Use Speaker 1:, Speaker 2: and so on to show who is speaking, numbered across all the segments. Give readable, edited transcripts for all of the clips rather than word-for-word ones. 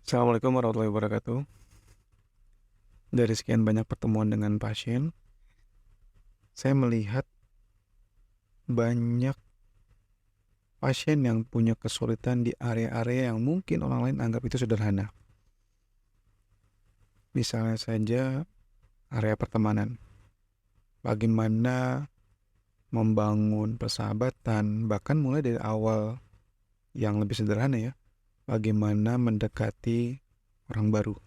Speaker 1: Assalamualaikum warahmatullahi wabarakatuh. Dari sekian banyak pertemuan dengan pasien, saya melihat banyak pasien yang punya kesulitan di area-area yang mungkin orang lain anggap itu sederhana. Misalnya saja area pertemanan. Bagaimana membangun persahabatan, bahkan mulai dari awal yang lebih sederhana ya. Bagaimana mendekati orang baru.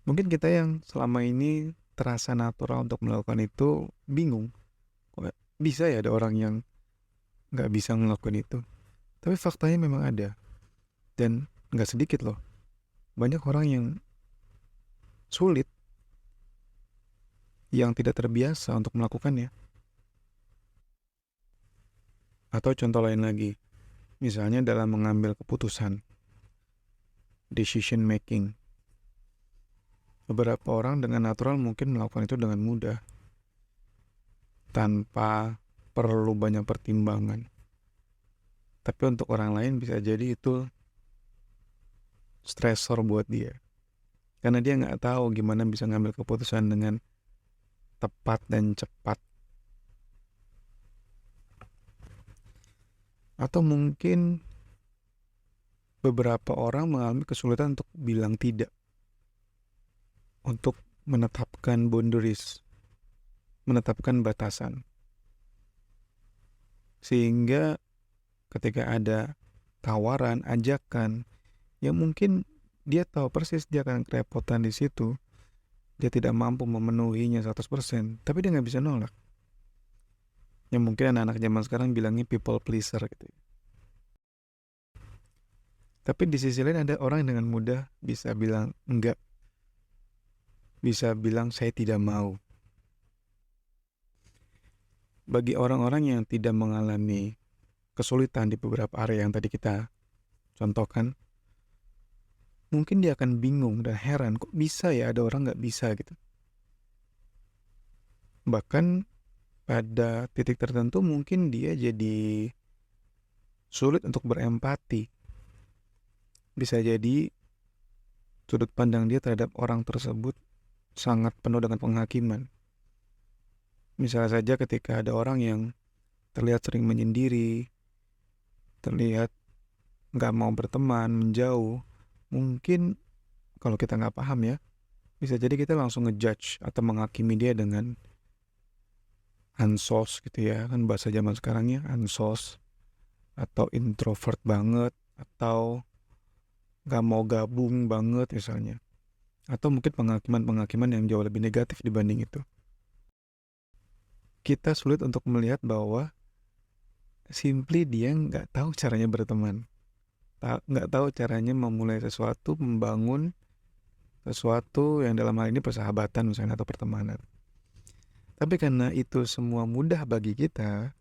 Speaker 1: Mungkin kita yang selama ini terasa natural untuk melakukan itu bingung. Kok bisa ya ada orang yang nggak bisa ngelakuin itu? Tapi faktanya memang ada. Dan nggak sedikit loh. Banyak orang yang sulit, yang tidak terbiasa untuk melakukannya. Atau contoh lain lagi, misalnya dalam mengambil keputusan, decision making. Beberapa orang dengan natural mungkin melakukan itu dengan mudah, tanpa perlu banyak pertimbangan. Tapi untuk orang lain bisa jadi itu stresor buat dia. Karena dia nggak tahu gimana bisa ngambil keputusan dengan tepat dan cepat. Atau mungkin beberapa orang mengalami kesulitan untuk bilang tidak, untuk menetapkan boundaries, menetapkan batasan. Sehingga ketika ada tawaran, ajakan, yang mungkin dia tahu persis dia akan kerepotan di situ, dia tidak mampu memenuhinya 100%, tapi dia nggak bisa nolak. Yang mungkin anak-anak zaman sekarang bilangnya people pleaser gitu. Tapi di sisi lain ada orang yang dengan mudah bisa bilang enggak, bisa bilang saya tidak mau. Bagi orang-orang yang tidak mengalami kesulitan di beberapa area yang tadi kita contohkan, mungkin dia akan bingung dan heran kok bisa ya ada orang nggak bisa gitu. Bahkan pada titik tertentu mungkin dia jadi sulit untuk berempati. Bisa jadi sudut pandang dia terhadap orang tersebut sangat penuh dengan penghakiman. Misalnya saja ketika ada orang yang terlihat sering menyendiri, terlihat nggak mau berteman, menjauh, mungkin kalau kita nggak paham ya, bisa jadi kita langsung ngejudge atau menghakimi dia dengan ansos gitu ya, kan bahasa zaman sekarang ya, ansos, atau introvert banget, atau nggak mau gabung banget misalnya. Atau mungkin penghakiman-penghakiman yang jauh lebih negatif dibanding itu. Kita sulit untuk melihat bahwa simply dia nggak tahu caranya berteman. Nggak tahu caranya memulai sesuatu, membangun sesuatu yang dalam hal ini persahabatan misalnya atau pertemanan. Tapi karena itu semua mudah bagi kita,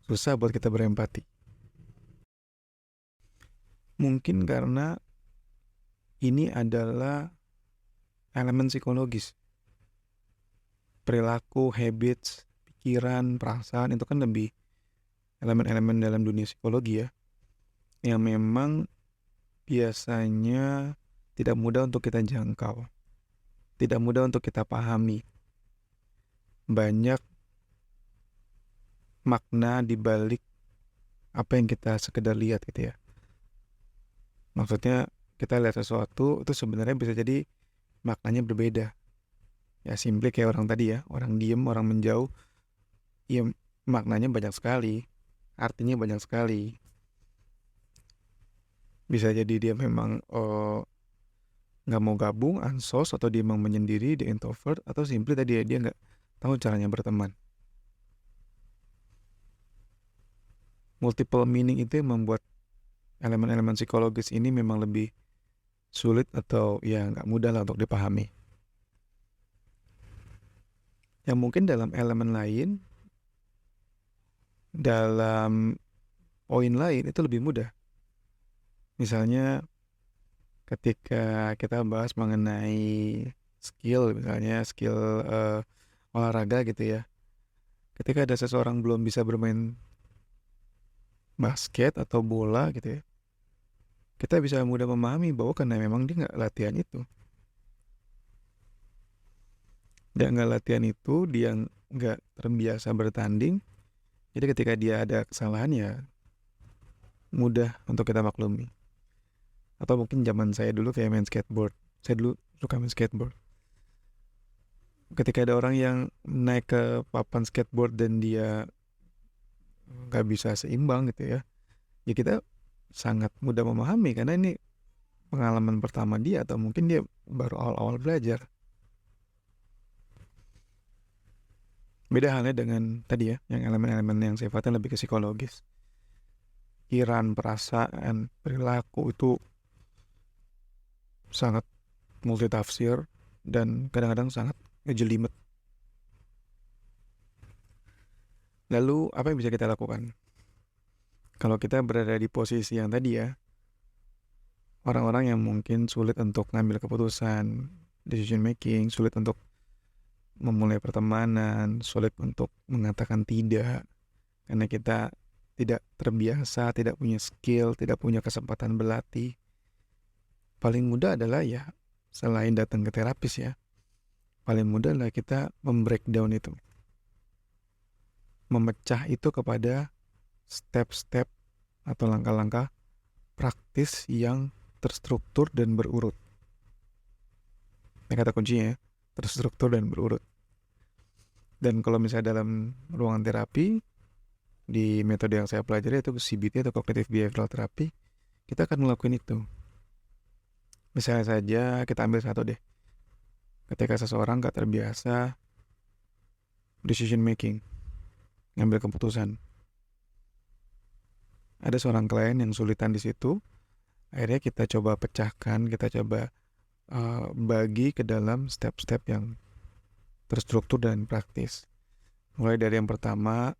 Speaker 1: susah buat kita berempati. Mungkin karena ini adalah elemen psikologis. Perilaku, habits, pikiran, perasaan itu kan lebih elemen-elemen dalam dunia psikologi ya. Yang memang biasanya tidak mudah untuk kita jangkau. Tidak mudah untuk kita pahami. Banyak makna di balik apa yang kita sekedar lihat gitu ya. Maksudnya kita lihat sesuatu itu sebenarnya bisa jadi maknanya berbeda. Ya simply kayak orang tadi ya, orang diem, orang menjauh, ya maknanya banyak sekali, artinya banyak sekali. Bisa jadi dia memang nggak mau gabung, ansos, atau dia memang menyendiri, dia introvert, atau simply tadi ya, dia nggak tahu caranya berteman. Multiple meaning itu yang membuat elemen-elemen psikologis ini memang lebih sulit atau ya nggak mudah lah untuk dipahami. Yang mungkin dalam elemen lain, dalam poin lain itu lebih mudah. Misalnya ketika kita bahas mengenai skill, misalnya skill olahraga gitu ya. Ketika ada seseorang belum bisa bermain basket atau bola gitu ya, kita bisa mudah memahami bahwa karena memang dia nggak latihan itu. Dia nggak latihan itu, dia nggak terbiasa bertanding. Jadi ketika dia ada kesalahan ya mudah untuk kita maklumi. Atau mungkin zaman saya dulu kayak main skateboard. Saya dulu suka main skateboard. Ketika ada orang yang naik ke papan skateboard dan dia nggak bisa seimbang gitu ya, ya kita sangat mudah memahami karena ini pengalaman pertama dia atau mungkin dia baru awal-awal belajar. Beda halnya dengan tadi ya, yang elemen-elemen yang sifatnya lebih ke psikologis. Pikiran, perasaan, perilaku itu sangat multitafsir dan kadang-kadang sangat ngejelimet. Lalu apa yang bisa kita lakukan? Kalau kita berada di posisi yang tadi ya, orang-orang yang mungkin sulit untuk ngambil keputusan, decision making, sulit untuk memulai pertemanan, sulit untuk mengatakan tidak, karena kita tidak terbiasa, tidak punya skill, tidak punya kesempatan berlatih. Paling mudah adalah ya, selain datang ke terapis ya, paling mudah adalah kita membreakdown itu. Memecah itu kepada step-step atau langkah-langkah praktis yang terstruktur dan berurut. Ini kata kuncinya ya, terstruktur dan berurut. Dan kalau misalnya dalam ruangan terapi, di metode yang saya pelajari yaitu CBT atau Cognitive Behavioral Therapy, kita akan melakukan itu. Misalnya saja kita ambil satu deh. Ketika seseorang gak terbiasa decision making, ngambil keputusan. Ada seorang klien yang sulitan di situ, akhirnya kita coba pecahkan, kita coba bagi ke dalam step-step yang terstruktur dan praktis. Mulai dari yang pertama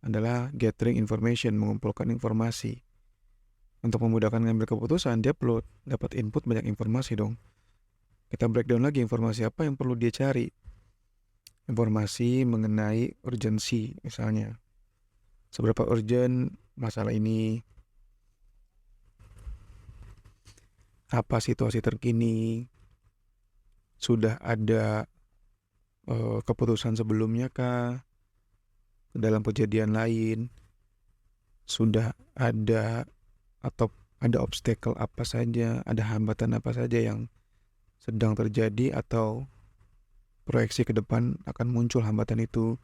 Speaker 1: adalah gathering information, mengumpulkan informasi. Untuk memudahkan ngambil keputusan, dia perlu dapat input banyak informasi dong. Kita breakdown lagi informasi apa yang perlu dia cari. Informasi mengenai urgensi misalnya. Seberapa urgent masalah ini, apa situasi terkini, sudah ada keputusan sebelumnya kah, dalam kejadian lain, sudah ada atau ada obstacle apa saja, ada hambatan apa saja yang sedang terjadi atau proyeksi ke depan akan muncul hambatan itu.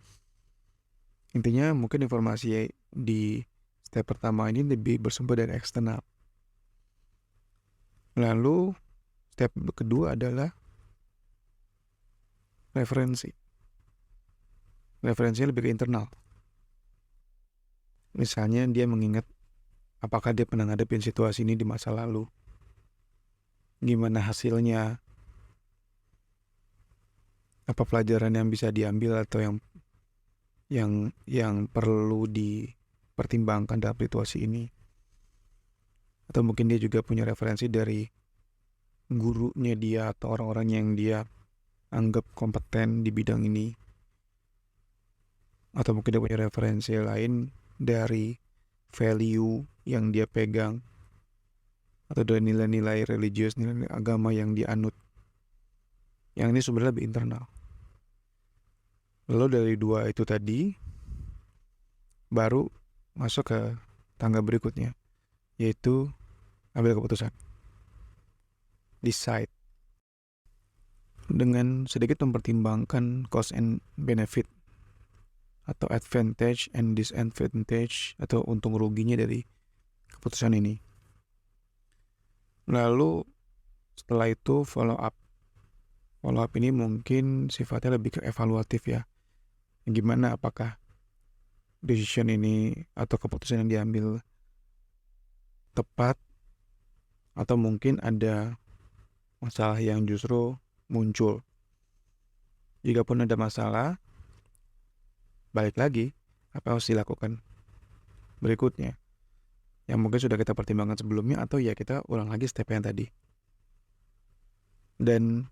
Speaker 1: Intinya mungkin informasi di step pertama ini lebih bersumber dari eksternal. Lalu step kedua adalah referensi. Referensinya lebih ke internal. Misalnya dia mengingat apakah dia pernah ngadepin situasi ini di masa lalu. Gimana hasilnya? Apa pelajaran yang bisa diambil atau yang perlu dipertimbangkan dalam situasi ini? Atau mungkin dia juga punya referensi dari gurunya dia atau orang-orang yang dia anggap kompeten di bidang ini. Atau mungkin dia punya referensi lain dari value yang dia pegang atau dari nilai-nilai religius, nilai agama yang dia anut. Yang ini sebenarnya lebih internal. Lalu dari dua itu tadi baru masuk ke tangga berikutnya, yaitu ambil keputusan. Decide. Dengan sedikit mempertimbangkan cost and benefit atau advantage and disadvantage atau untung ruginya dari keputusan ini. Lalu setelah itu follow up. Follow up ini mungkin sifatnya lebih ke evaluatif ya. Gimana apakah decision ini atau keputusan yang diambil tepat atau mungkin ada masalah yang justru muncul. Jikapun ada masalah, balik lagi apa yang harus dilakukan berikutnya yang mungkin sudah kita pertimbangkan sebelumnya atau ya kita ulang lagi step yang tadi. Dan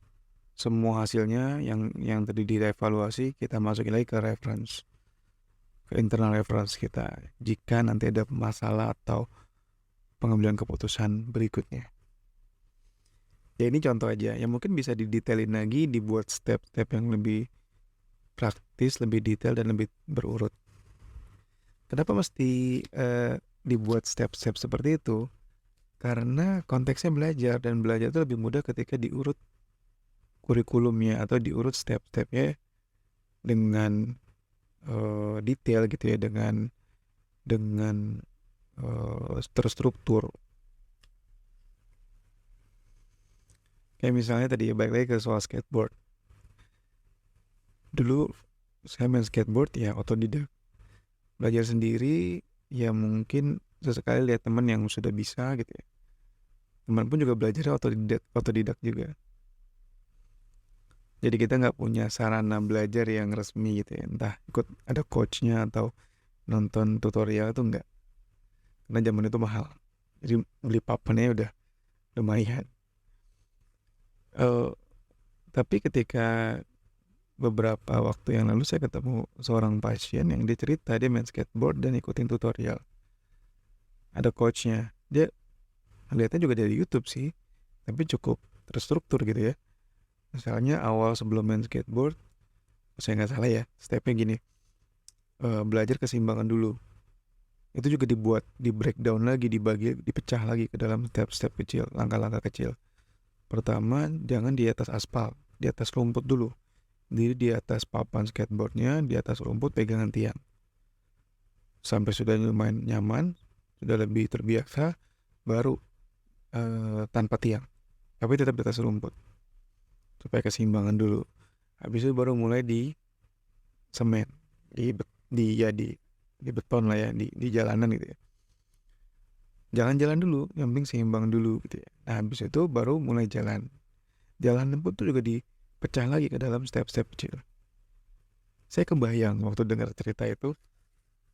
Speaker 1: semua hasilnya yang tadi dievaluasi kita masukin lagi ke reference, ke internal reference kita. Jika nanti ada masalah atau pengambilan keputusan berikutnya. Ya ini contoh aja, yang mungkin bisa didetailin lagi, dibuat step-step yang lebih praktis, lebih detail, dan lebih berurut. Kenapa mesti dibuat step-step seperti itu? Karena konteksnya belajar, dan belajar itu lebih mudah ketika diurut kurikulumnya atau diurut step-stepnya dengan detail gitu ya, dengan terstruktur. Kayak misalnya tadi ya, balik lagi ke soal skateboard. Dulu saya main skateboard ya otodidak, belajar sendiri ya, mungkin sesekali lihat teman yang sudah bisa gitu ya. Teman pun juga belajar otodidak juga. Jadi kita nggak punya sarana belajar yang resmi gitu ya, entah ikut ada coachnya atau nonton tutorial, itu enggak, karena zaman itu mahal. Jadi beli papannya udah lumayan. Tapi ketika beberapa waktu yang lalu saya ketemu seorang pasien yang dia cerita dia main skateboard dan ikutin tutorial. Ada coachnya. Dia lihatnya juga dari YouTube sih, tapi cukup terstruktur gitu ya. Misalnya awal sebelum main skateboard, saya nggak salah ya, stepnya gini, belajar keseimbangan dulu. Itu juga di breakdown lagi, dibagi, dipecah lagi ke dalam step-step kecil, langkah-langkah kecil. Pertama, jangan di atas aspal, di atas rumput dulu. Diri di atas papan skateboardnya, di atas rumput pegangan tiang. Sampai sudah lumayan nyaman, sudah lebih terbiasa, baru tanpa tiang, tapi tetap di atas rumput, supaya keseimbangan dulu. Habis itu baru mulai di semen, di beton lah ya, di jalanan gitu ya. Jalan-jalan dulu, yang penting seimbang dulu gitu ya. Nah habis itu baru mulai jalan. Jalanan pun tuh juga dipecah lagi ke dalam step-step kecil. Saya kebayang waktu dengar cerita itu,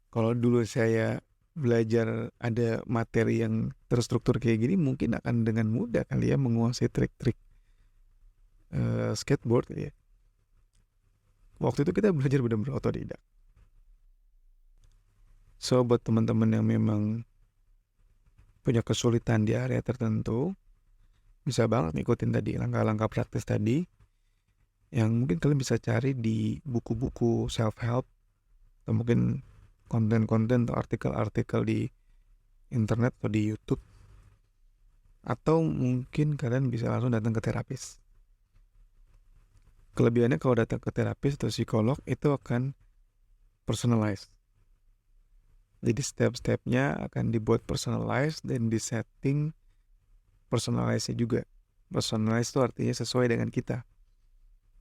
Speaker 1: kalau dulu saya belajar ada materi yang terstruktur kayak gini, mungkin akan dengan mudah kali ya menguasai trik-trik skateboard ya. Waktu itu kita belajar benar-benar otodidak. So buat teman-teman yang memang punya kesulitan di area tertentu, bisa banget ngikutin tadi langkah-langkah praktis tadi, yang mungkin kalian bisa cari di buku-buku self-help, atau mungkin konten-konten atau artikel-artikel di internet atau di YouTube, atau mungkin kalian bisa langsung datang ke terapis. Kelebihannya kalau datang ke terapis atau psikolog itu akan personalized. Jadi step-stepnya akan dibuat personalized dan disetting personalized juga. Personalized itu artinya sesuai dengan kita.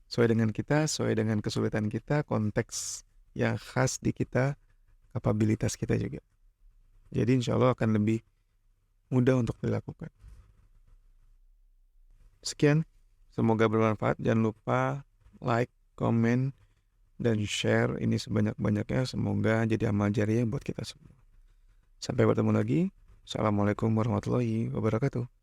Speaker 1: Sesuai dengan kita, sesuai dengan kesulitan kita, konteks yang khas di kita, kapabilitas kita juga. Jadi insya Allah akan lebih mudah untuk dilakukan. Sekian, semoga bermanfaat. Jangan lupa like, komen, dan share ini sebanyak-banyaknya. Semoga jadi amal jariah buat kita semua. Sampai bertemu lagi. Assalamualaikum warahmatullahi wabarakatuh.